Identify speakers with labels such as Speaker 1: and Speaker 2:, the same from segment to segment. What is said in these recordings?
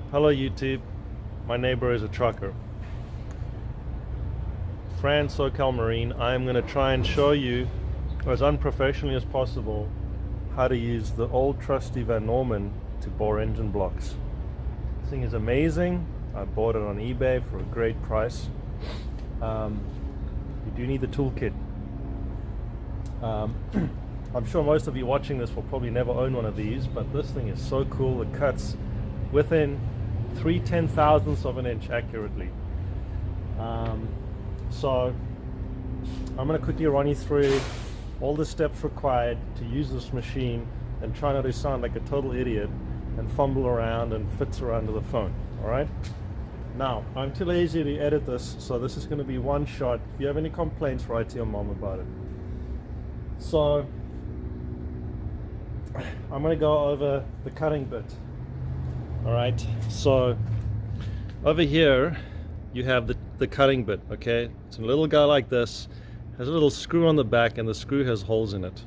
Speaker 1: Hello YouTube, my neighbor is a trucker. Fran SoCal Marine. I'm going to try and show you as unprofessionally as possible how to use the old trusty Van Norman to bore engine blocks. This thing is amazing. I bought it on eBay for a great price. You do need the toolkit. I'm sure most of you watching this will probably never own one of these, but this thing is so cool. It cuts within 3/10,000ths of an inch accurately. So I'm going to quickly run you through all the steps required to use this machine and try not to sound like a total idiot and fumble around and fitz around to the phone. Alright? Now, I'm too lazy to edit this, so this is going to be one shot. If you have any complaints, write to your mom about it. So I'm going to go over the cutting bit. Alright, so over here you have the cutting bit, okay? It's a little guy like this, has a little screw on the back, and the screw has holes in it.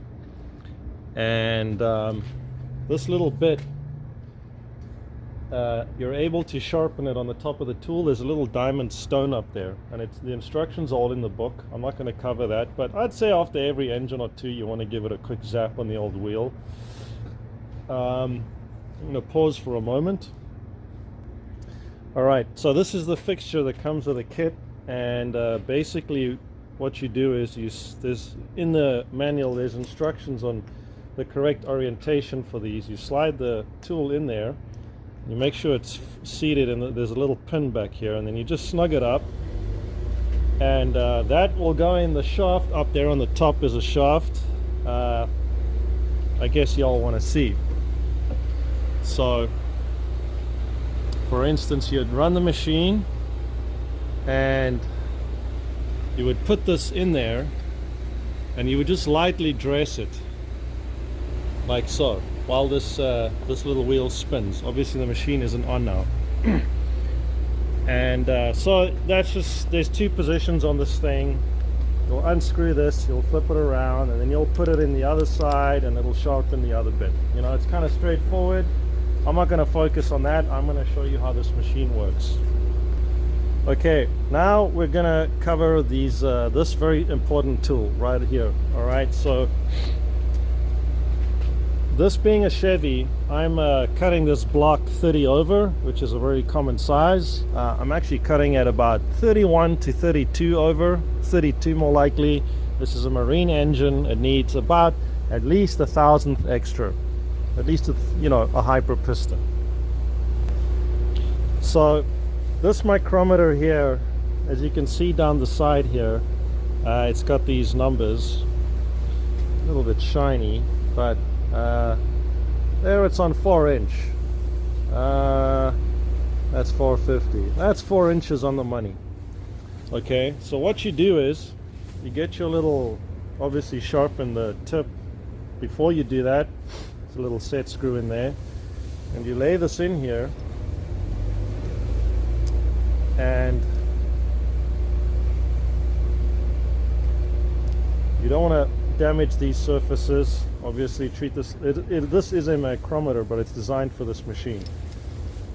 Speaker 1: And this little bit, you're able to sharpen it on the top of the tool. There's a little diamond stone up there, and the instructions are all in the book. I'm not going to cover that, but I'd say after every engine or two you want to give it a quick zap on the old wheel. I'm going to pause for a moment. Alright, so this is the fixture that comes with the kit, and basically what you do is in the manual there's instructions on the correct orientation for these. You slide the tool in there, you make sure it's seated, and there's a little pin back here, and then you just snug it up, and that will go in the shaft. Up there on the top is a shaft. I guess y'all want to see. So for instance, you'd run the machine and you would put this in there, and you would just lightly dress it like so while this little wheel spins. Obviously the machine isn't on now. And so that's just, there's two positions on this thing. You'll unscrew this, you'll flip it around, and then you'll put it in the other side and it'll sharpen the other bit. You know, it's kind of straightforward. I'm not going to focus on that. I'm going to show you how this machine works. Okay, now we're going to cover these this very important tool right here. Alright, so this being a Chevy, I'm cutting this block 30 over, which is a very common size. I'm actually cutting at about 31 to 32 over, 32 more likely. This is a marine engine. It needs about at least 1,000th extra, at least a hyper piston. So this micrometer here, as you can see down the side here, it's got these numbers, a little bit shiny, but there it's on 4-inch. That's 450. That's 4 inches on the money. Okay, so what you do is you get your little, obviously sharpen the tip. Before you do that, there's a little set screw in there, and you lay this in here, and you don't want to damage these surfaces. Obviously treat this, this is a micrometer, but it's designed for this machine.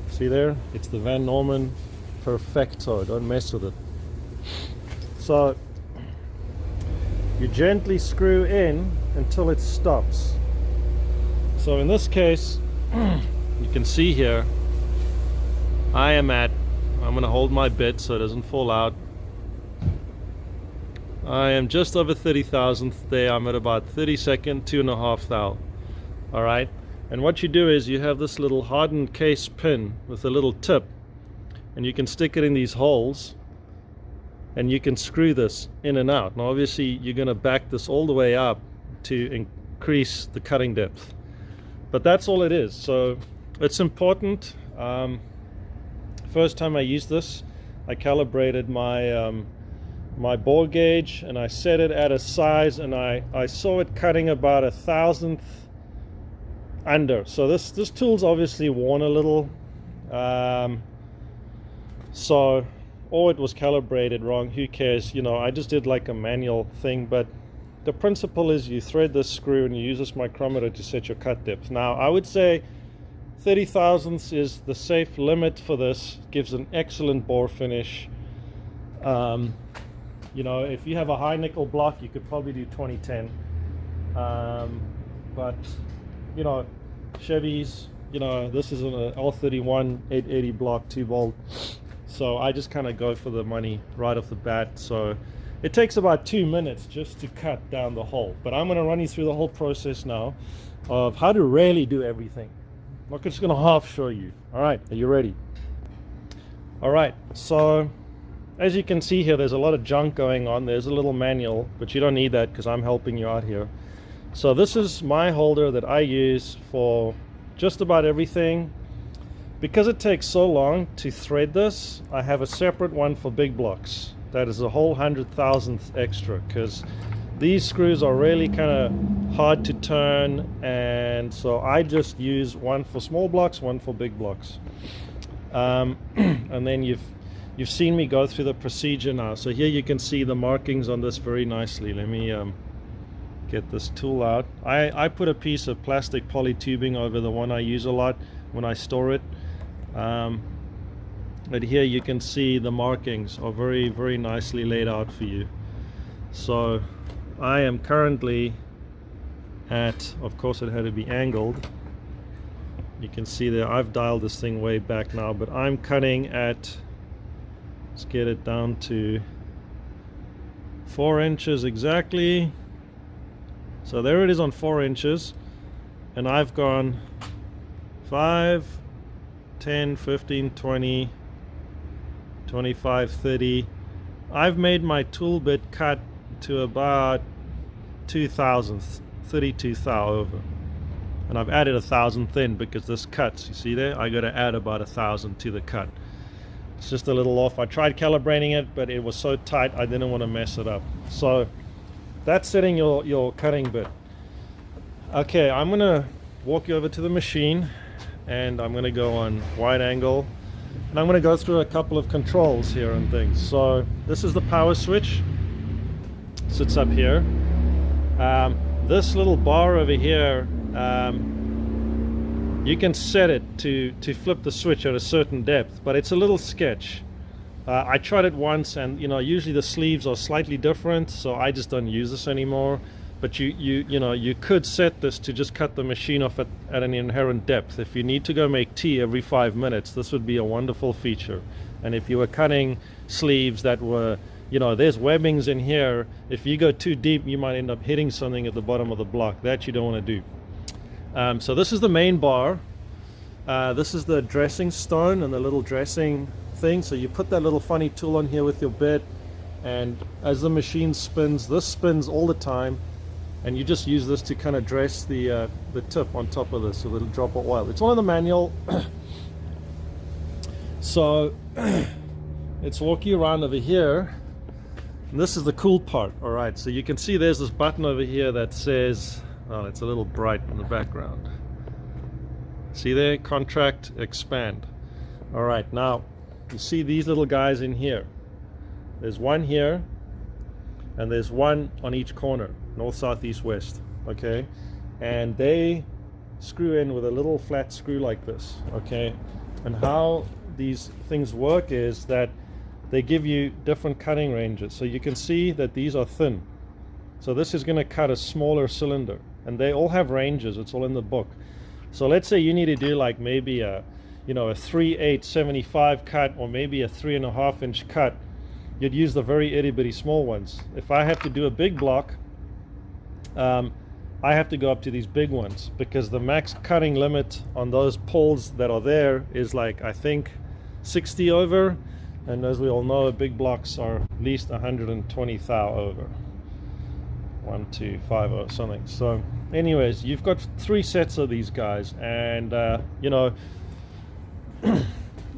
Speaker 1: See there, it's the Van Norman Perfecto, don't mess with it. So you gently screw in until it stops. So in this case, you can see here, I'm going to hold my bit so it doesn't fall out. I am just over 30,000th there. I'm at about 32nd, 2.5 thou. Alright, and what you do is you have this little hardened case pin with a little tip, and you can stick it in these holes, and you can screw this in and out. Now obviously you're going to back this all the way up to increase the cutting depth, but that's all it is. So it's important. First time I used this, I calibrated my bore gauge, and I set it at a size, and I saw it cutting about 1,000th under. So this tool's obviously worn a little, so, or it was calibrated wrong, who cares, I just did like a manual thing. But the principle is you thread this screw and you use this micrometer to set your cut depth. Now I would say 30 thousandths is the safe limit for this. Gives an excellent bore finish. You know, if you have a high nickel block, you could probably do 2010. But you know, Chevys, you know, this is an L31 880 block 2-bolt, so I just kind of go for the money right off the bat. So it takes about 2 minutes just to cut down the hole, but I'm going to run you through the whole process now of how to really do everything. I'm not just going to half show you. All right, are you ready? All right, so as you can see here, there's a lot of junk going on. There's a little manual, but you don't need that because I'm helping you out here. So this is my holder that I use for just about everything. Because it takes so long to thread this, I have a separate one for big blocks. That is a whole 100,000th extra, because these screws are really kind of hard to turn, and so I just use one for small blocks, one for big blocks. And then you've seen me go through the procedure now. So here you can see the markings on this very nicely. Let me get this tool out. I put a piece of plastic poly tubing over the one I use a lot when I store it. But here you can see the markings are very, very nicely laid out for you. So I am currently at, of course it had to be angled. You can see there I've dialed this thing way back now, but I'm cutting at, let's get it down to 4 inches exactly. So there it is on 4 inches, and I've gone 5, 10, 15, 20, 25, 30. I've made my tool bit cut to about 2,000th, 32 thou over. And I've added 1,000th in because this cuts, you see there? I got to add about 1,000 to the cut. It's just a little off. I tried calibrating it, but it was so tight I didn't want to mess it up. So that's setting your cutting bit. Okay, I'm gonna walk you over to the machine, and I'm gonna go on wide angle, and I'm gonna go through a couple of controls here and things. So this is the power switch, sits up here. This little bar over here, you can set it to flip the switch at a certain depth, but it's a little sketch. I tried it once, and you know, usually the sleeves are slightly different, so I just don't use this anymore. But you know, you could set this to just cut the machine off at an inherent depth. If you need to go make tea every 5 minutes, this would be a wonderful feature. And if you were cutting sleeves that were, you know, there's webbings in here, if you go too deep you might end up hitting something at the bottom of the block. That you don't want to do. So this is the main bar. This is the dressing stone and the little dressing thing. So you put that little funny tool on here with your bit, and as the machine spins, this spins all the time, and you just use this to kind of dress the tip on top of this with a little drop of oil. It's on the manual. So let's walk you around over here, and this is the cool part. All right, so you can see there's this button over here that says, oh, it's a little bright in the background. See there, contract, expand. All right, now you see these little guys in here. There's one here, and there's one on each corner, north, south, east, west. Okay, and they screw in with a little flat screw like this. Okay, and how these things work is that they give you different cutting ranges. So you can see that these are thin. So this is going to cut a smaller cylinder, and they all have ranges. It's all in the book. So let's say you need to do like maybe a, you know, a 3/8 75 cut, or maybe a 3.5 inch cut. You'd use the very itty bitty small ones. If I have to do a big block, I have to go up to these big ones, because the max cutting limit on those poles that are there is like, I think, 60 over, and as we all know, big blocks are at least 120 thou over. 1, 2, 5 or something. So anyways, you've got 3 sets of these guys, and you know,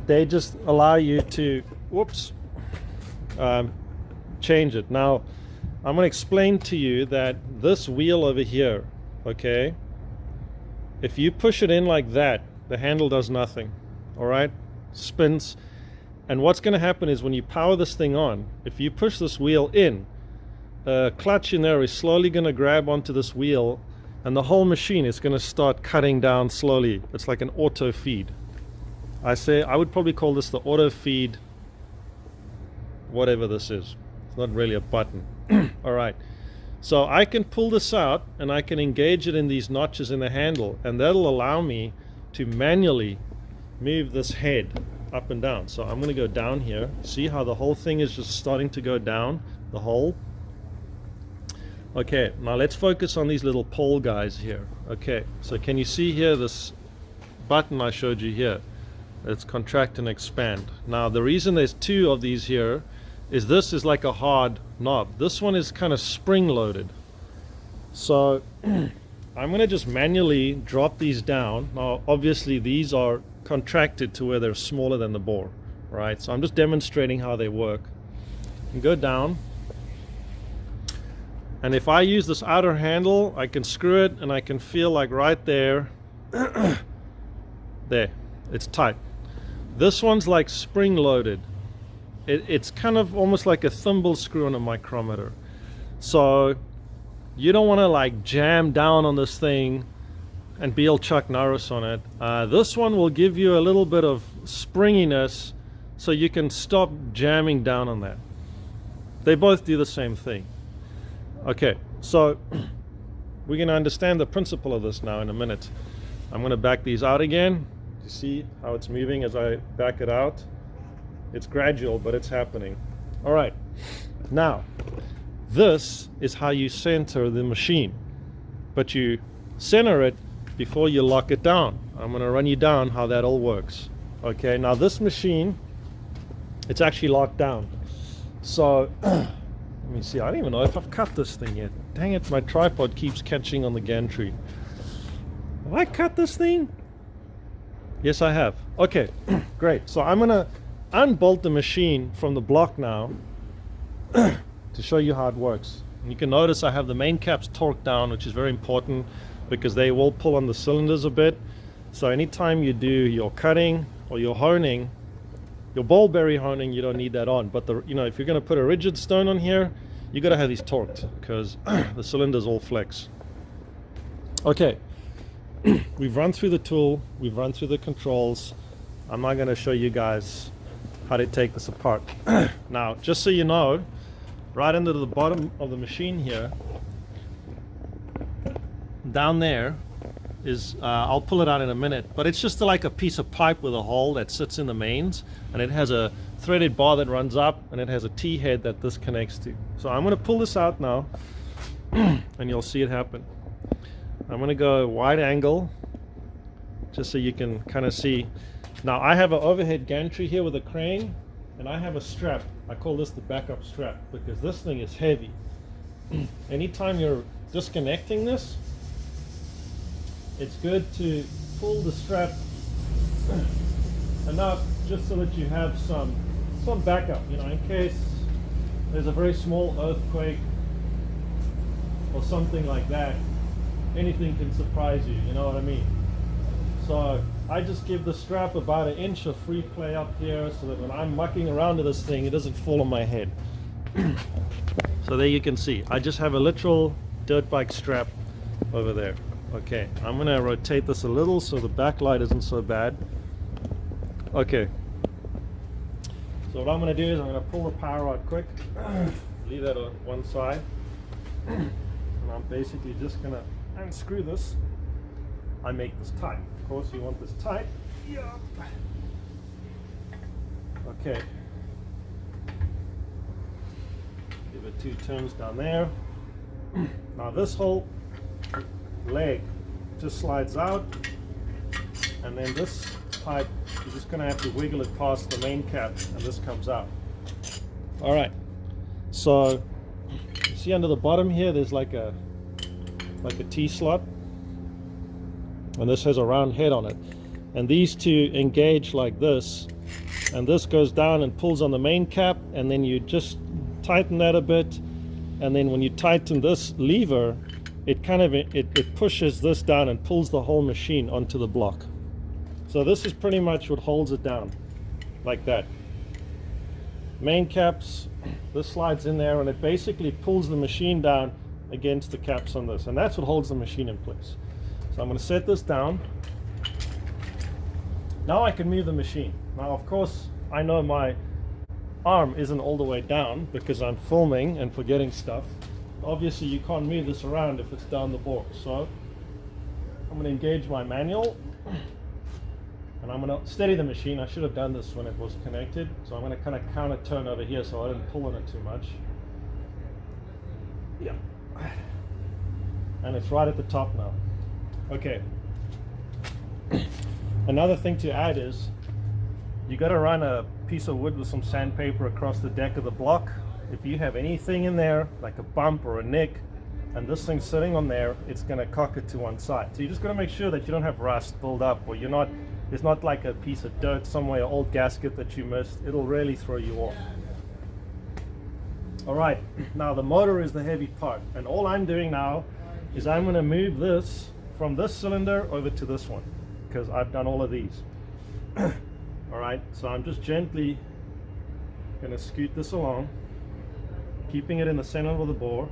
Speaker 1: they just allow you to, whoops, change it. Now I'm going to explain to you that this wheel over here, okay, if you push it in like that, the handle does nothing. All right, spins, and what's going to happen is when you power this thing on, if you push this wheel in, clutch in there is slowly going to grab onto this wheel and the whole machine is going to start cutting down slowly. It's like an auto feed. I would probably call this the auto feed, whatever this is. It's not really a button. All right, so I can pull this out and I can engage it in these notches in the handle, and that'll allow me to manually move this head up and down. So I'm going to go down here. See how the whole thing is just starting to go down the hole? Okay, now let's focus on these little pole guys here. Okay, so can you see here this button I showed you here? It's contract and expand. Now the reason there's two of these here is this is like a hard knob. This one is kind of spring loaded. So I'm going to just manually drop these down. Now obviously these are contracted to where they're smaller than the bore, right? So I'm just demonstrating how they work. You go down, and if I use this outer handle, I can screw it and I can feel like right there, there, it's tight. This one's like spring loaded. It's kind of almost like a thimble screw on a micrometer. So you don't want to like jam down on this thing and be all Chuck Norris on it. This one will give you a little bit of springiness so you can stop jamming down on that. They both do the same thing. Okay, so we're going to understand the principle of this now in a minute. I'm going to back these out again. You see how it's moving as I back it out? It's gradual, but it's happening. All right, now this is how you center the machine, but you center it before you lock it down. I'm going to run you down how that all works. Okay, now this machine, it's actually locked down. So let me see, I don't even know if I've cut this thing yet. Dang it, my tripod keeps catching on the gantry. Have I cut this thing? Yes, I have. Okay, great. So I'm going to unbolt the machine from the block now to show you how it works. And you can notice I have the main caps torqued down, which is very important because they will pull on the cylinders a bit. So anytime you do your cutting or your honing, your ball bearing honing, you don't need that on. But if you're going to put a rigid stone on here, you got to have these torqued because the cylinders all flex. Okay, we've run through the tool, we've run through the controls. I'm not going to show you guys how to take this apart. Now, just so you know, right under the bottom of the machine here, down there is, I'll pull it out in a minute, but it's just like a piece of pipe with a hole that sits in the mains, and it has a threaded bar that runs up, and it has a T-head that this connects to. So I'm going to pull this out now, and you'll see it happen. I'm going to go wide angle, just so you can kind of see. Now I have an overhead gantry here with a crane, and I have a strap. I call this the backup strap because this thing is heavy. Anytime you're disconnecting this, it's good to pull the strap enough just so that you have some backup, in case there's a very small earthquake or something like that. Anything can surprise you, you know what I mean? So I just give the strap about 1 inch of free play up here so that when I'm mucking around to this thing, it doesn't fall on my head. So there you can see, I just have a literal dirt bike strap over there. Okay, I'm going to rotate this a little so the backlight isn't so bad. Okay, so what I'm going to do is I'm going to pull the power out quick, leave that on one side, and I'm basically just going to unscrew this. I make this tight. Of course, you want this tight. Yeah. Okay. Give it 2 turns down there. Now this whole leg just slides out, and then this pipe, you're just going to have to wiggle it past the main cap, and this comes out. All right. So you see under the bottom here, there's like a T-slot. And this has a round head on it, and these two engage like this, and this goes down and pulls on the main cap, and then you just tighten that a bit, and then when you tighten this lever, it pushes this down and pulls the whole machine onto the block. So this is pretty much what holds it down, like that. Main caps, this slides in there, and it basically pulls the machine down against the caps on this, and that's what holds the machine in place. So I'm going to set this down. Now I can move the machine. Now of course I know my arm isn't all the way down because I'm filming and forgetting stuff. Obviously you can't move this around if it's down the board. So I'm going to engage my manual and I'm going to steady the machine. I should have done this when it was connected. So I'm going to kind of counter turn over here so I didn't pull on it too much. Yeah. And it's right at the top now. Okay. Another thing to add is you got to run a piece of wood with some sandpaper across the deck of the block. If you have anything in there like a bump or a nick and this thing's sitting on there, it's going to cock it to one side. So you just got to make sure that you don't have rust build up, or there's not like a piece of dirt somewhere, an old gasket that you missed. It'll really throw you off. All right, now the motor is the heavy part, and all I'm doing now is I'm going to move this from this cylinder over to this one because I've done all of these. All right, so I'm just gently going to scoot this along, keeping it in the center of the bore,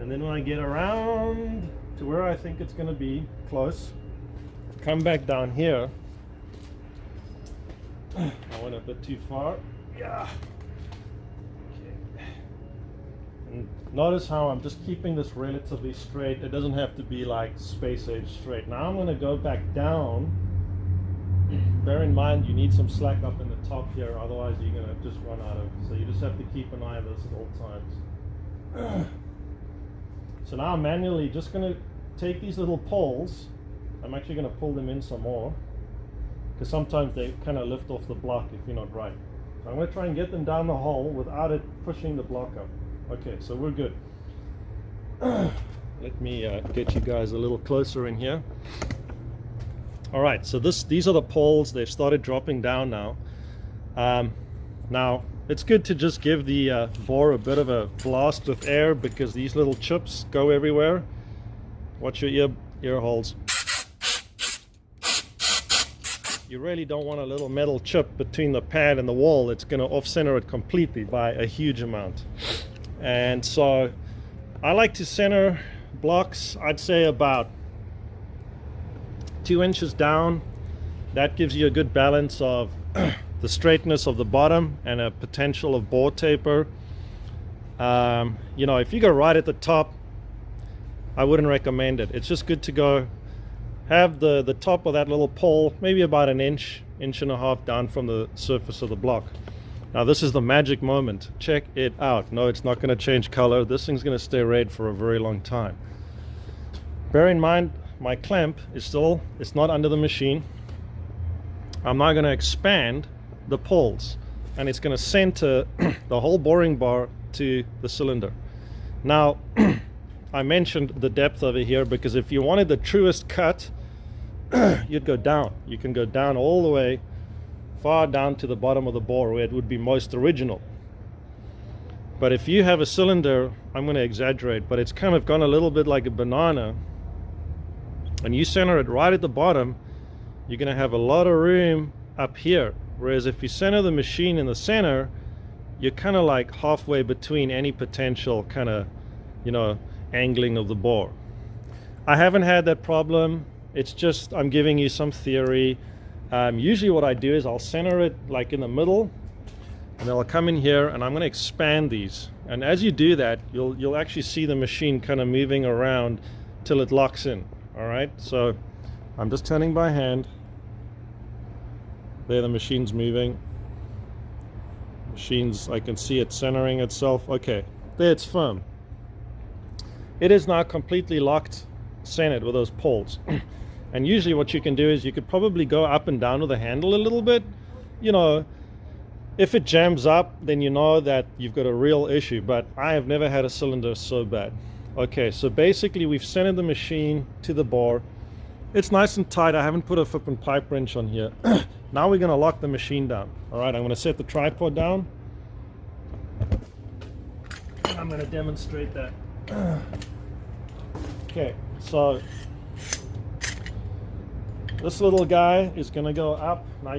Speaker 1: and then when I get around to where I think it's going to be close, come back down here. I went a bit too far. Yeah. And notice how I'm just keeping this relatively straight. It doesn't have to be like space age straight. Now I'm going to go back down. Bear in mind you need some slack up in the top here, otherwise you're going to just run out of. So you just have to keep an eye on this at all times. So now I'm manually just going to take these little poles. I'm actually going to pull them in some more because sometimes they kind of lift off the block if you're not right. So I'm going to try and get them down the hole without it pushing the block up. Okay, so we're good. Let me get you guys a little closer in here. All right, so these are the poles. They've started dropping down now. Now, it's good to just give the bore a bit of a blast with air because these little chips go everywhere. Watch your ear holes. You really don't want a little metal chip between the pad and the wall. It's going to off-center it completely by a huge amount. And so I like to center blocks, I'd say about 2 inches down. That gives you a good balance of the straightness of the bottom and a potential of bore taper. You know, if you go right at the top, I wouldn't recommend it. It's just good to go have the top of that little pole maybe about an inch and a half down from the surface of the block. Now this is the magic moment. Check it out. No, it's not going to change color. This thing's going to stay red for a very long time. Bear in mind, my clamp is still, it's not under the machine. I'm now going to expand the poles and it's going to center the whole boring bar to the cylinder. Now, I mentioned the depth over here because if you wanted the truest cut, you'd go down. You can go down all the way far down to the bottom of the bore where it would be most original. But if you have a cylinder, I'm going to exaggerate, but it's kind of gone a little bit like a banana, and you center it right at the bottom, you're going to have a lot of room up here. Whereas if you center the machine in the center, you're kind of like halfway between any potential kind of, you know, angling of the bore. I haven't had that problem. It's just I'm giving you some theory. Usually what I do is I'll center it like in the middle, and then I'll come in here and I'm going to expand these. And as you do that, you'll actually see the machine kind of moving around till it locks in. All right, so I'm just turning by hand. There, the machine's moving. I can see it centering itself. Okay, there, it's firm. It is now completely locked, centered with those poles. And usually what you can do is you could probably go up and down with the handle a little bit. You know, if it jams up, then you know that you've got a real issue, but I have never had a cylinder so bad. Okay, so basically we've centered the machine to the bore. It's nice and tight. I haven't put a flipping pipe wrench on here. Now we're going to lock the machine down. All right, I'm going to set the tripod down. I'm going to demonstrate that. Okay, so this little guy is going to go up. Now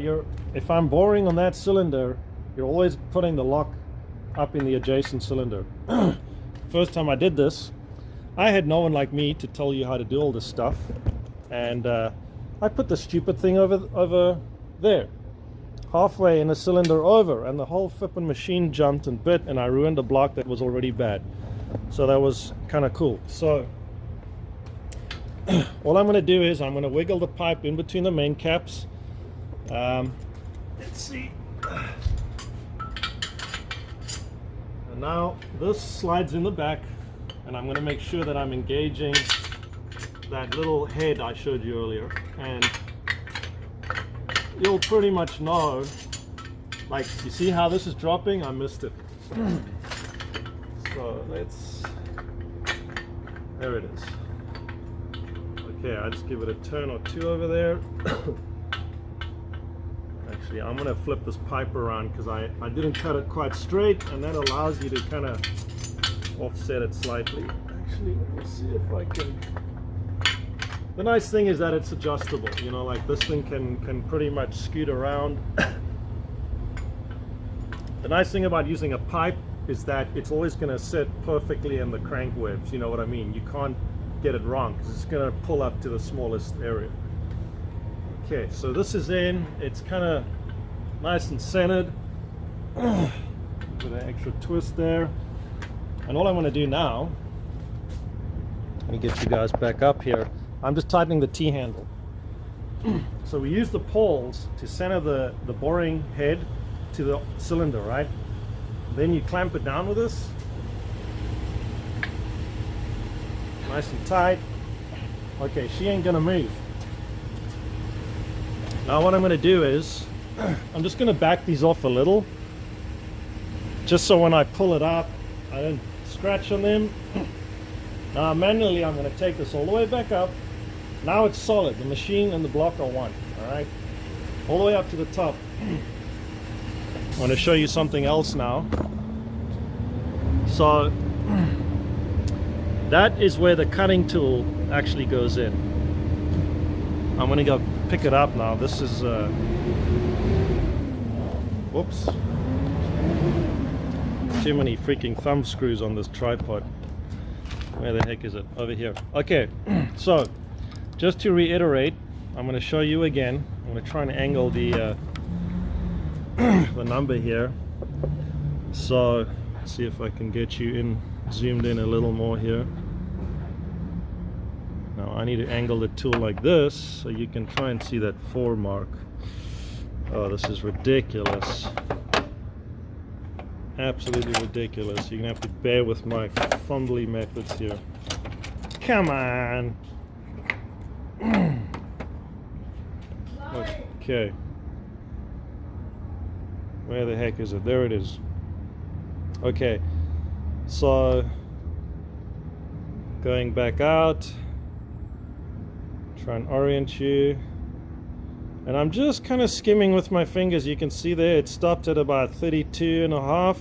Speaker 1: if I'm boring on that cylinder, you're always putting the lock up in the adjacent cylinder. If first time I did this, I had no one like me to tell you how to do all this stuff, and I put the stupid thing over there, halfway in the cylinder over, and the whole flipping machine jumped and bit, and I ruined a block that was already bad. So that was kind of cool. So all I'm going to do is I'm going to wiggle the pipe in between the main caps. Let's see. And now this slides in the back, and I'm going to make sure that I'm engaging that little head I showed you earlier, and you'll pretty much know, like, you see how this is dropping? I missed it. So there it is. Okay, I just give it a turn or two over there. Actually, I'm going to flip this pipe around because I didn't cut it quite straight, and that allows you to kind of offset it slightly. Actually, let me see if I can. The nice thing is that it's adjustable, you know, like this thing can pretty much scoot around. The nice thing about using a pipe is that it's always going to sit perfectly in the crank webs, you know what I mean? You can't get it wrong because it's going to pull up to the smallest area. Okay, so this is in, it's kind of nice and centered with an extra twist there. And all I'm going to do now, let me get you guys back up here. I'm just tightening the T-handle. So we use the pawls to center the boring head to the cylinder, right? Then you clamp it down with this. Nice and tight. Okay, she ain't gonna move. Now what I'm gonna do is, I'm just gonna back these off a little, just so when I pull it up, I don't scratch on them. Now manually I'm gonna take this all the way back up. Now it's solid. The machine and the block are one. Alright? All the way up to the top. I want to show you something else now. So that is where the cutting tool actually goes in. I'm going to go pick it up now. This is whoops. Too many freaking thumb screws on this tripod. Where the heck is it? Over here. Okay, so just to reiterate, I'm going to show you again. I'm going to try and angle the the number here. So see if I can get you in, zoomed in a little more here. Now I need to angle the tool like this so you can try and see that 4 mark. Oh, this is ridiculous. Absolutely ridiculous. You're gonna have to bear with my fumbly methods here. Come on. Okay. Where the heck is it? There it is. Okay. So going back out. Try and orient you. And I'm just kind of skimming with my fingers. You can see there it stopped at about 32.5.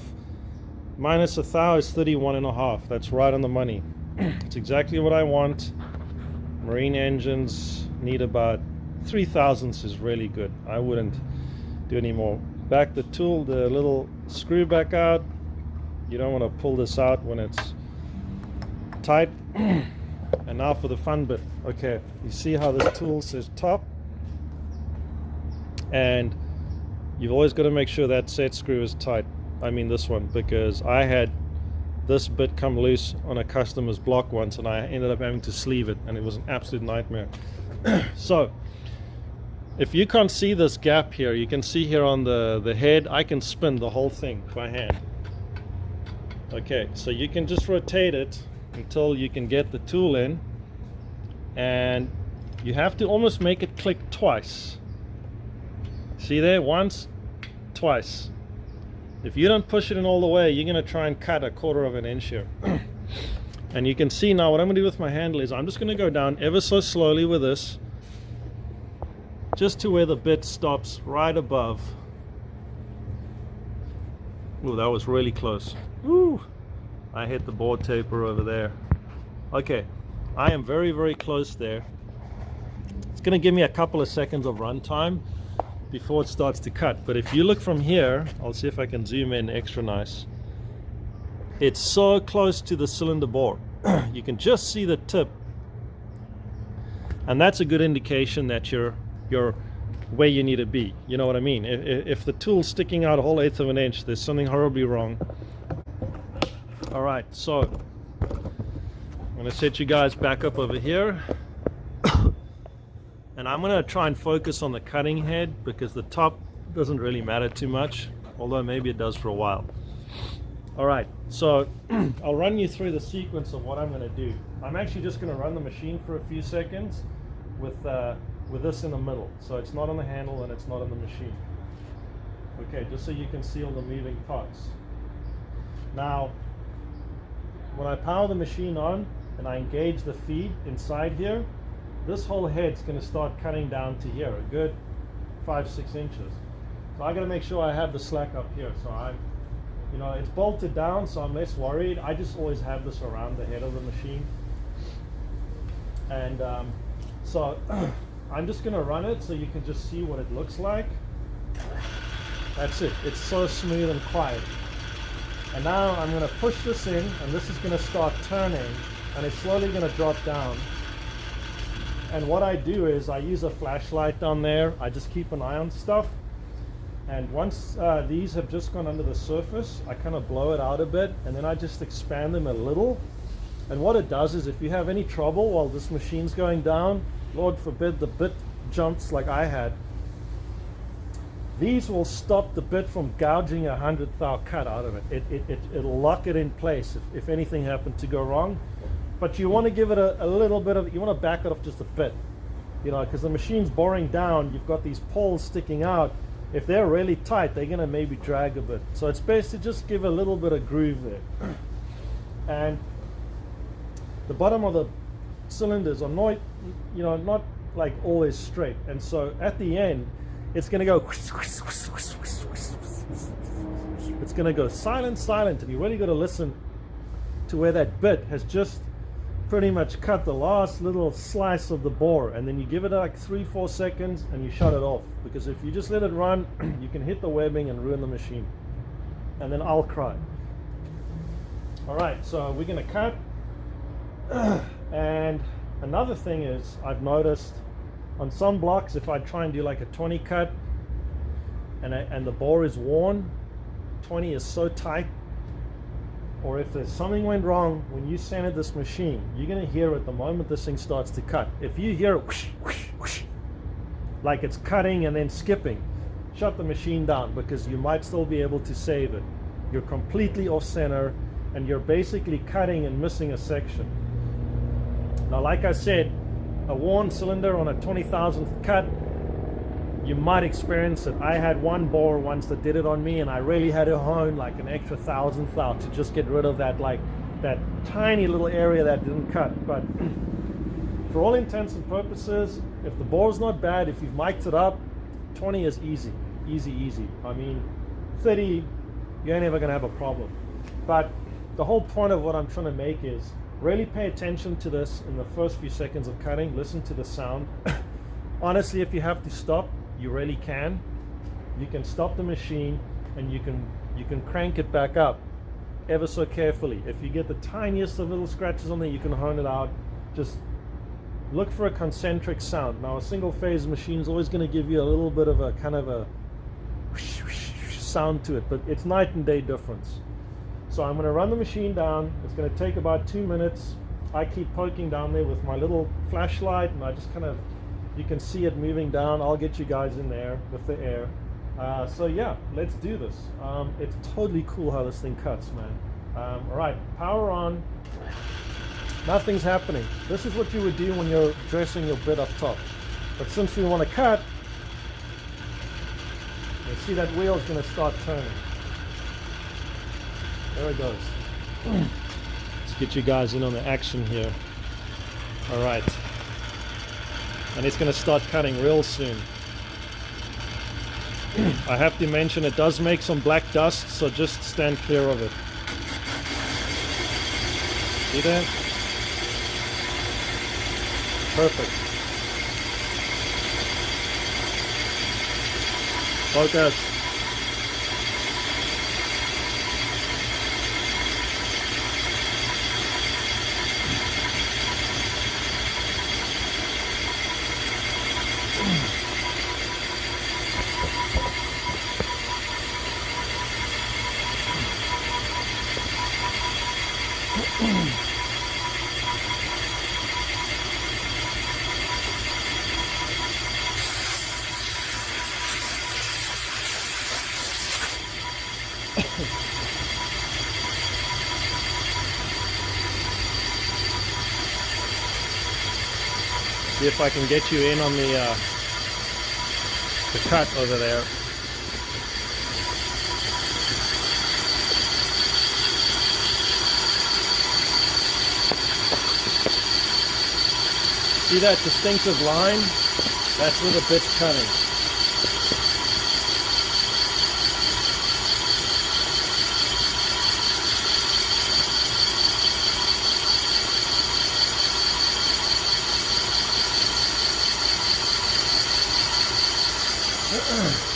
Speaker 1: Minus a thou is 31.5. That's right on the money. It's exactly what I want. Marine engines need about 3 thousandths is really good. I wouldn't do any more. Back the tool, the little screw back out. You don't want to pull this out when it's tight. And now for the fun bit. Okay, you see how this tool says top? And you've always got to make sure that set screw is tight. I mean this one, because I had this bit come loose on a customer's block once and I ended up having to sleeve it, and it was an absolute nightmare. So if you can't see this gap here, you can see here on the head, I can spin the whole thing by hand. Okay, so you can just rotate it until you can get the tool in, and you have to almost make it click twice. See there? Once, twice. If you don't push it in all the way, you're going to try and cut 1/4 of an inch here. And you can see now what I'm going to do with my handle is I'm just going to go down ever so slowly with this, just to where the bit stops right above. Ooh, that was really close. Ooh, I hit the board taper over there. Okay, I am very, very close there. It's going to give me a couple of seconds of run time before it starts to cut. But if you look from here, I'll see if I can zoom in extra nice. It's so close to the cylinder bore. You can just see the tip, and that's a good indication that you're where you need to be. You know what I mean? If the tool's sticking out a whole eighth of an inch, there's something horribly wrong. All right, so I'm going to set you guys back up over here, and I'm going to try and focus on the cutting head because the top doesn't really matter too much, although maybe it does for a while. All right, so I'll run you through the sequence of what I'm going to do. I'm actually just going to run the machine for a few seconds with this in the middle, so it's not on the handle and it's not on the machine. Okay, just so you can see all the moving parts. Now, when I power the machine on and I engage the feed inside here, this whole head's going to start cutting down to here, a good 5-6 inches. So I got to make sure I have the slack up here. So it's bolted down, so I'm less worried. I just always have this around the head of the machine, and so I'm just going to run it so you can just see what it looks like. That's it. It's so smooth and quiet. And now I'm going to push this in, and this is going to start turning, and it's slowly going to drop down. And what I do is I use a flashlight down there. I just keep an eye on stuff. And once these have just gone under the surface, I kind of blow it out a bit, and then I just expand them a little. And what it does is if you have any trouble while this machine's going down, Lord forbid the bit jumps like I had, these will stop the bit from gouging a 100th cut out of it. It'll lock it in place if anything happened to go wrong. But you want to give it a little bit of, you want to back it off just a bit, because the machine's boring down, you've got these poles sticking out. If they're really tight, they're going to maybe drag a bit. So it's best to just give a little bit of groove there. And the bottom of the cylinders are not, not like always straight. And so at the end, it's going to go, it's going to go silent, and you really got to listen to where that bit has just pretty much cut the last little slice of the bore, and then you give it like 3-4 seconds and you shut it off, because if you just let it run, you can hit the webbing and ruin the machine, and then I'll cry. All right, so we're going to cut. And another thing is, I've noticed on some blocks, if I try and do like a 20 cut and the bore is worn, 20 is so tight, or if there's something went wrong when you centered this machine, you're going to hear it the moment this thing starts to cut. If you hear it whoosh, whoosh, whoosh, like it's cutting and then skipping, shut the machine down, because you might still be able to save it. You're completely off center and you're basically cutting and missing a section. Now, like I said, a worn cylinder on a 20,000th cut, you might experience it. I had one bore once that did it on me, and I really had to hone like an extra 1,000th out to just get rid of that, like that tiny little area that didn't cut. But for all intents and purposes, if the bore's not bad, if you've mic'd it up, 20 is easy. I mean, 30, you ain't ever gonna have a problem. But the whole point of what I'm trying to make is really pay attention to this in the first few seconds of cutting. Listen to the sound. Honestly, if you have to stop, you really can. You can stop the machine and you can crank it back up ever so carefully. If you get the tiniest of little scratches on there, you can hone it out. Just look for a concentric sound. Now, a single phase machine is always going to give you a little bit of a kind of a sound to it, but it's night and day difference. So I'm going to run the machine down. It's going to take about 2 minutes. I keep poking down there with my little flashlight, and I just kind of, you can see it moving down. I'll get you guys in there with the air. So yeah, let's do this. It's totally cool how this thing cuts, man. All right, power on. Nothing's happening. This is what you would do when you're dressing your bit up top. But since we want to cut, you see that wheel's going to start turning. There it goes. Let's get you guys in on the action here. All right. And it's going to start cutting real soon. I have to mention it does make some black dust, so just stand clear of it. See that? Perfect. Focus. See if I can get you in on the cut over there. See that distinctive line? That's where the bit's cutting.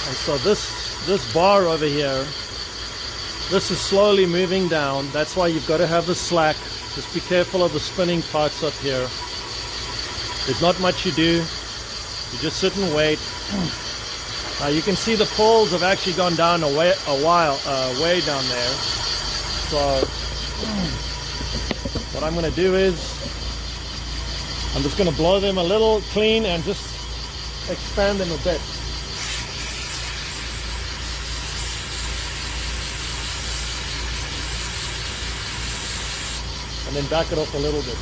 Speaker 1: And so this bar over here, this is slowly moving down. That's why you've got to have the slack. Just be careful of the spinning parts up here. There's not much you do. You just sit and wait. Now you can see the poles have actually gone down way down there. So what I'm going to do is I'm just going to blow them a little clean and just expand them a bit. And then back it off a little bit.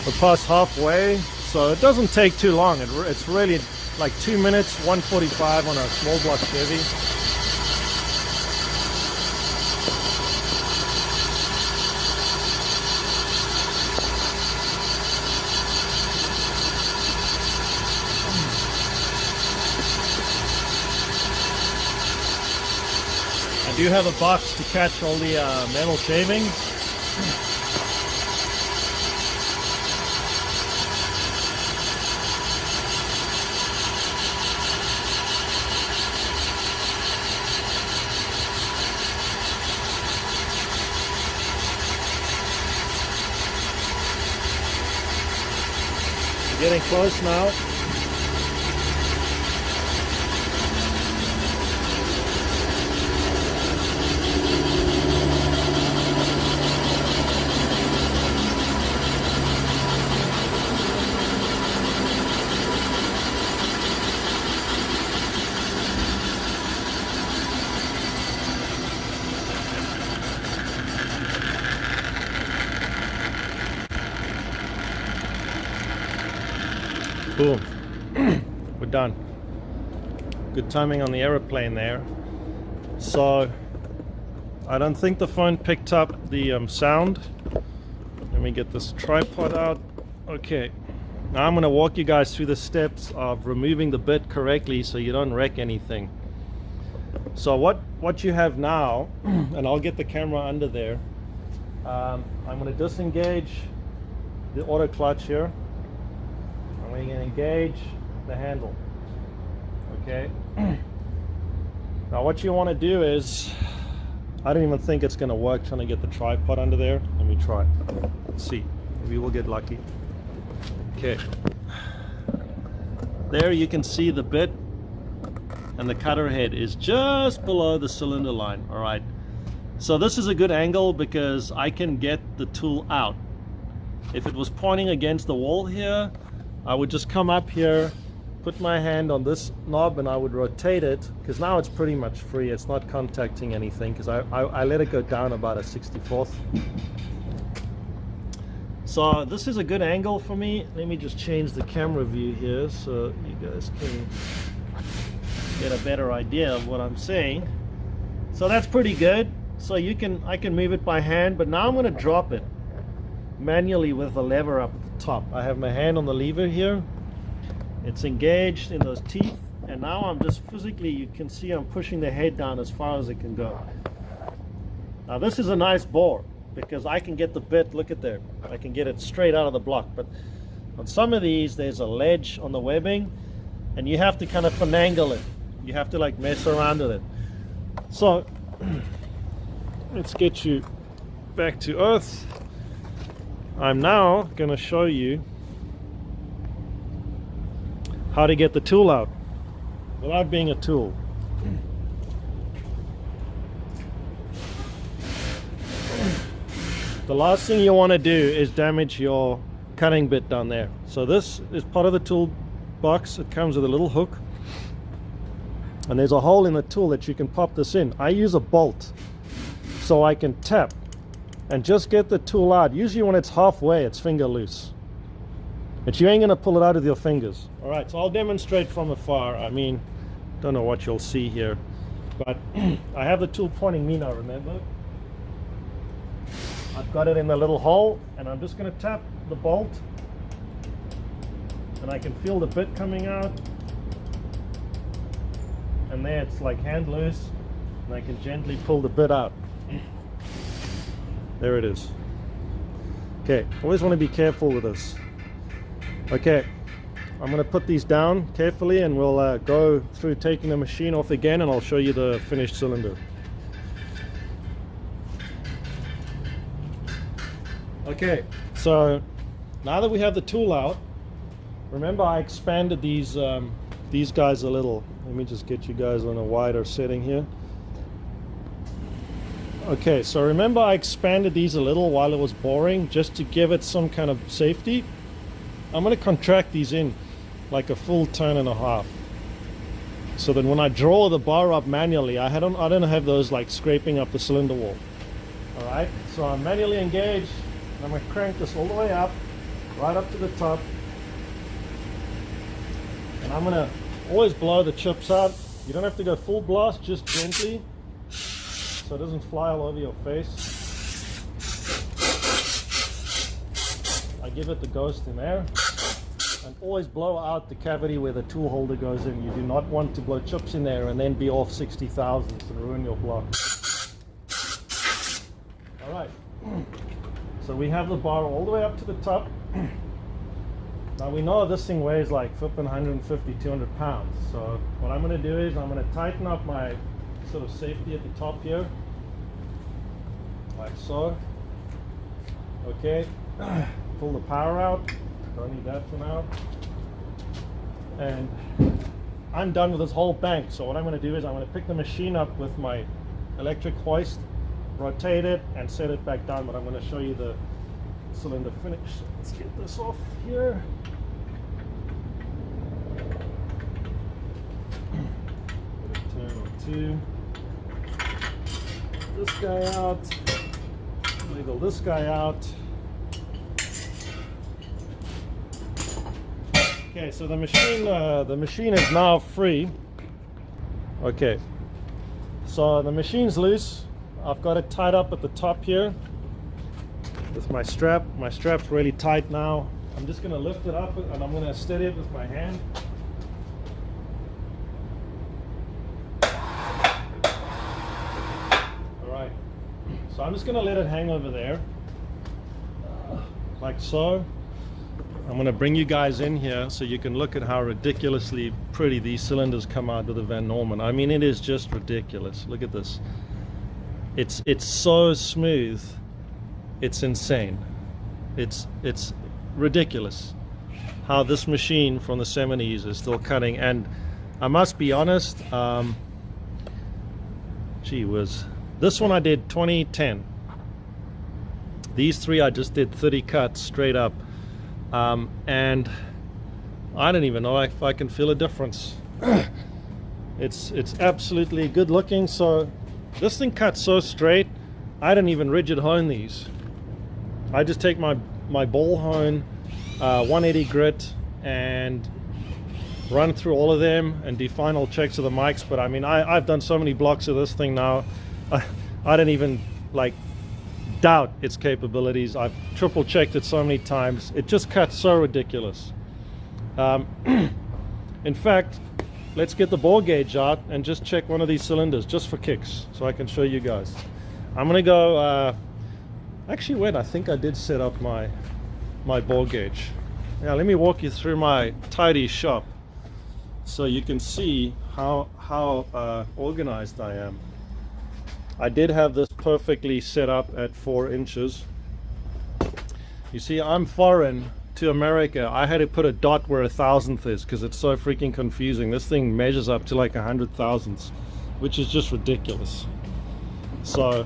Speaker 1: We're past halfway, so it doesn't take too long. It's really like 2 minutes, 1:45 on a small block Chevy. I do have a box to catch all the metal shavings. Getting close now. Boom. We're done. Good timing on the aeroplane there. So I don't think the phone picked up the sound. Let me get this tripod out. Okay. Now I'm going to walk you guys through the steps of removing the bit correctly so you don't wreck anything. So what you have now, and I'll get the camera under there. I'm going to disengage the auto clutch here. I'm going to engage the handle. Okay. Now what you want to do is, I don't even think it's going to work trying to get the tripod under there. Let me try. Let's see. Maybe we'll get lucky. Okay. There you can see the bit and the cutter head is just below the cylinder line. All right. So this is a good angle because I can get the tool out. If it was pointing against the wall here, I would just come up here, put my hand on this knob, and I would rotate it, because now it's pretty much free. It's not contacting anything because I let it go down about a 64th. So this is a good angle for me. Let me just change the camera view here so you guys can get a better idea of what I'm saying. So that's pretty good. So I can move it by hand, but now I'm going to drop it manually with the lever up at the top. I have my hand on the lever here. It's engaged in those teeth, and now I'm just physically, you can see I'm pushing the head down as far as it can go. Now this is a nice bore because I can get the bit, look at there, I can get it straight out of the block. But on some of these there's a ledge on the webbing and you have to kind of finagle it. You have to like mess around with it. So let's get you back to earth. I'm now going to show you how to get the tool out without being a tool. The last thing you want to do is damage your cutting bit down there. So this is part of the tool box. It comes with a little hook and there's a hole in the tool that you can pop this in. I use a bolt so I can tap and just get the tool out. Usually when it's halfway, it's finger loose. But you ain't gonna pull it out with your fingers. All right, so I'll demonstrate from afar. I mean, don't know what you'll see here, but I have the tool pointing me now, remember? I've got it in the little hole, and I'm just gonna tap the bolt, and I can feel the bit coming out. And there it's like hand loose, and I can gently pull the bit out. There it is. Okay, always want to be careful with this. Okay, I'm going to put these down carefully, and we'll go through taking the machine off again, and I'll show you the finished cylinder. Okay, so now that we have the tool out, remember I expanded these guys a little. Let me just get you guys on a wider setting here. Okay, so remember I expanded these a little while it was boring, just to give it some kind of safety. I'm going to contract these in like a full turn and a half, so that when I draw the bar up manually, I don't have those like scraping up the cylinder wall. All right, so I'm manually engaged, and I'm going to crank this all the way up, right up to the top, and I'm going to always blow the chips out. You don't have to go full blast, just gently, so it doesn't fly all over your face. I give it the ghost in there, and always blow out the cavity where the tool holder goes in. You do not want to blow chips in there and then be off 60 thousandths and ruin your block. All right, so we have the bar all the way up to the top. Now we know this thing weighs like flipping 150, 200 pounds. So what I'm going to do is I'm going to tighten up my sort of safety at the top here, like so. Okay, pull the power out. Don't need that for now. And I'm done with this whole bank. So what I'm going to do is I'm going to pick the machine up with my electric hoist, rotate it, and set it back down. But I'm going to show you the cylinder finish. Let's get this off here. Turn on two. This guy out. Wiggle this guy out. Okay, so the machine is now free. Okay, so the machine's loose. I've got it tied up at the top here with my strap. My strap's really tight now. I'm just going to lift it up, and I'm going to steady it with my hand. All right, so I'm just going to let it hang over there, like so. I'm going to bring you guys in here so you can look at how ridiculously pretty these cylinders come out with the Van Norman. I mean, it is just ridiculous. Look at this. It's so smooth. It's insane. It's ridiculous how this machine from the 70s is still cutting. And I must be honest, gee whiz, this one I did 2010. These three I just did 30 cuts straight up. And I don't even know if I can feel a difference. It's absolutely good looking. So this thing cuts so straight, I don't even rigid hone these. I just take my ball hone, 180 grit, and run through all of them and do final checks of the mics. But I mean, I've done so many blocks of this thing now, I don't even like doubt its capabilities. I've triple checked it so many times. It just cuts so ridiculous. In fact, let's get the bore gauge out and just check one of these cylinders just for kicks, so I can show you guys. I'm gonna go actually wait, I think I did set up my bore gauge. Yeah, let me walk you through my tidy shop so you can see how organized I am. I did have this perfectly set up at 4 inches. You see, I'm foreign to America. I had to put a dot where a thousandth is because it's so freaking confusing. This thing measures up to like 100 thousandths, which is just ridiculous. So,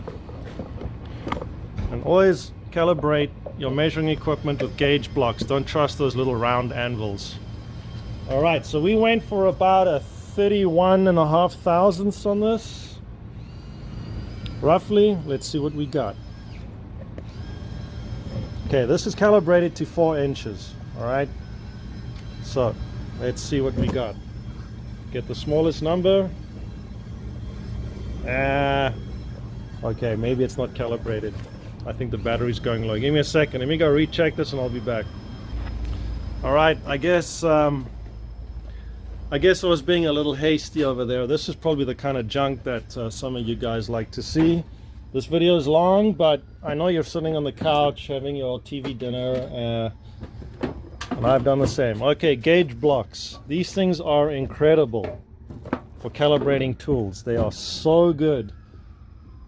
Speaker 1: and always calibrate your measuring equipment with gauge blocks. Don't trust those little round anvils. All right, so we went for about a 31.5 thousandths on this. Roughly, let's see what we got. Okay, this is calibrated to 4 inches. All right, so let's see what we got. Get the smallest number. Okay, maybe it's not calibrated. I think the battery's going low. Give me a second. Let me go recheck this and I'll be back. All right, I guess I was being a little hasty over there. This is probably the kind of junk that some of you guys like to see. This video is long, but I know you're sitting on the couch having your TV dinner, and I've done the same. Okay, gauge blocks. These things are incredible for calibrating tools. They are so good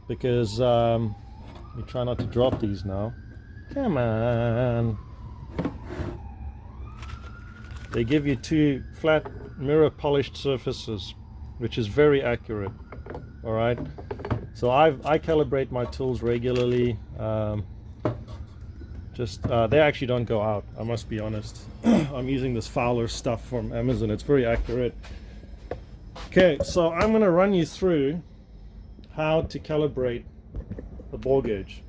Speaker 1: because we try not to drop these now. Come on. They give you 2 flat mirror polished surfaces, which is very accurate. All right, so I calibrate my tools regularly. They actually don't go out, I must be honest. I'm using this Fowler stuff from Amazon. It's very accurate. Okay, so I'm going to run you through how to calibrate the ball gauge.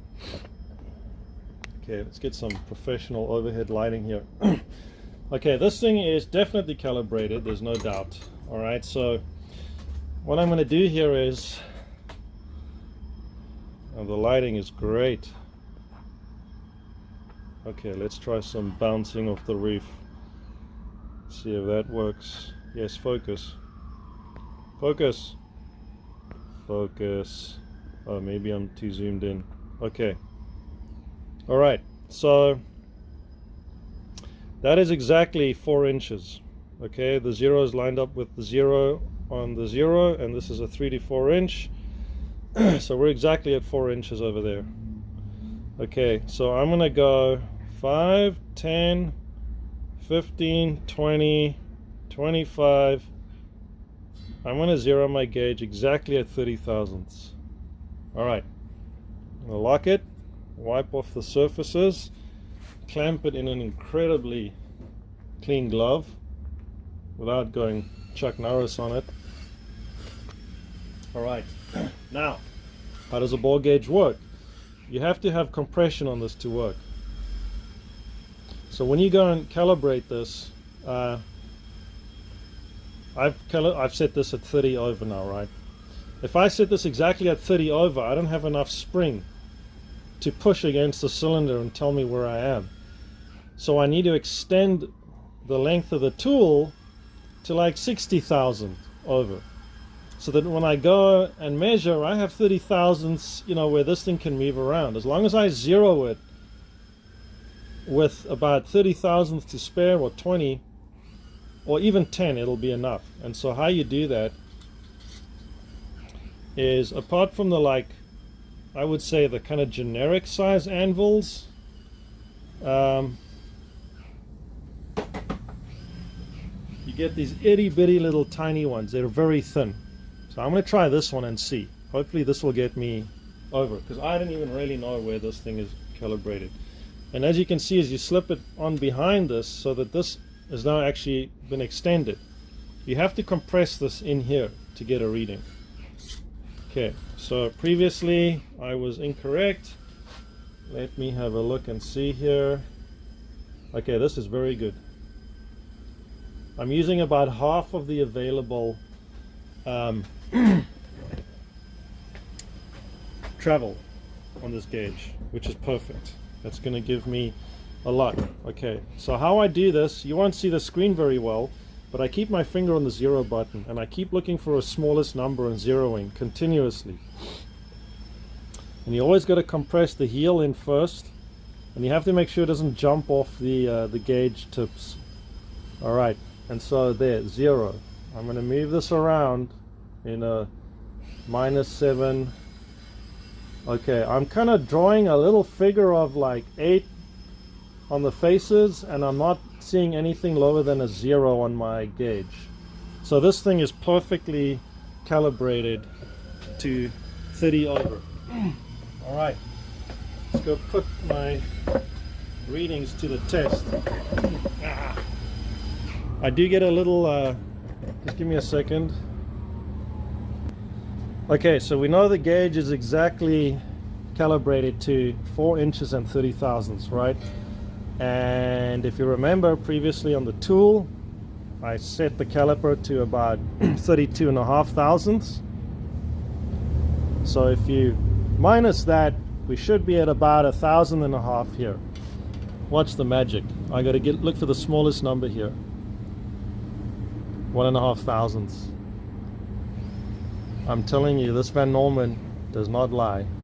Speaker 1: Okay, let's get some professional overhead lighting here. Okay, this thing is definitely calibrated, there's no doubt. All right, so what I'm going to do here is, oh, the lighting is great. Okay, let's try some bouncing off the roof. See if that works. Yes, focus. Focus. Focus. Oh, maybe I'm too zoomed in. Okay. All right, so that is exactly 4 inches. Okay, the 0 is lined up with the 0 on the 0, and this is a 3 to 4 inch. So we're exactly at 4 inches over there. Okay, so I'm gonna go 5, 10, 15, 20, 25. I'm gonna zero my gauge exactly at 30 thousandths. All right, I'm gonna lock it, wipe off the surfaces, clamp it in an incredibly clean glove without going Chuck Norris on it. All right, now, how does a ball gauge work? You have to have compression on this to work. So when you go and calibrate this, I've set this at 30 over now, right? If I set this exactly at 30 over, I don't have enough spring to push against the cylinder and tell me where I am. So I need to extend the length of the tool to like 60,000 over, so that when I go and measure, I have 30 thousandths, you know, where this thing can move around. As long as I zero it with about 30 thousandths to spare, or 20, or even 10, it'll be enough. And so how you do that is, apart from the, like, I would say the kind of generic size anvils, you get these itty bitty little tiny ones. They're very thin. So I'm going to try this one and see. Hopefully this will get me over, because I didn't even really know where this thing is calibrated. And as you can see, as you slip it on behind this, so that this has now actually been extended, you have to compress this in here to get a reading. Okay, so previously I was incorrect. Let me have a look and see here. Okay, this is very good. I'm using about half of the available travel on this gauge, which is perfect. That's going to give me a lot. Okay, so how I do this, you won't see the screen very well, but I keep my finger on the 0 button and I keep looking for a smallest number and zeroing continuously. And you always got to compress the heel in first, and you have to make sure it doesn't jump off the gauge tips. All right, and so there, 0. I'm going to move this around in a -7. Okay, I'm kind of drawing a little figure of like 8 on the faces, and I'm not seeing anything lower than a 0 on my gauge. So this thing is perfectly calibrated to 30 over. All right, let's go put my readings to the test. I do get a little, just give me a second. Okay, so we know the gauge is exactly calibrated to 4 inches and 30 thousandths, right? And if you remember previously on the tool, I set the caliper to about 32.5 thousandths. So if you minus that, we should be at about 1.5 thousandths here. Watch the magic. I got to look for the smallest number here. 1.5 thousandths. I'm telling you, this Van Norman does not lie.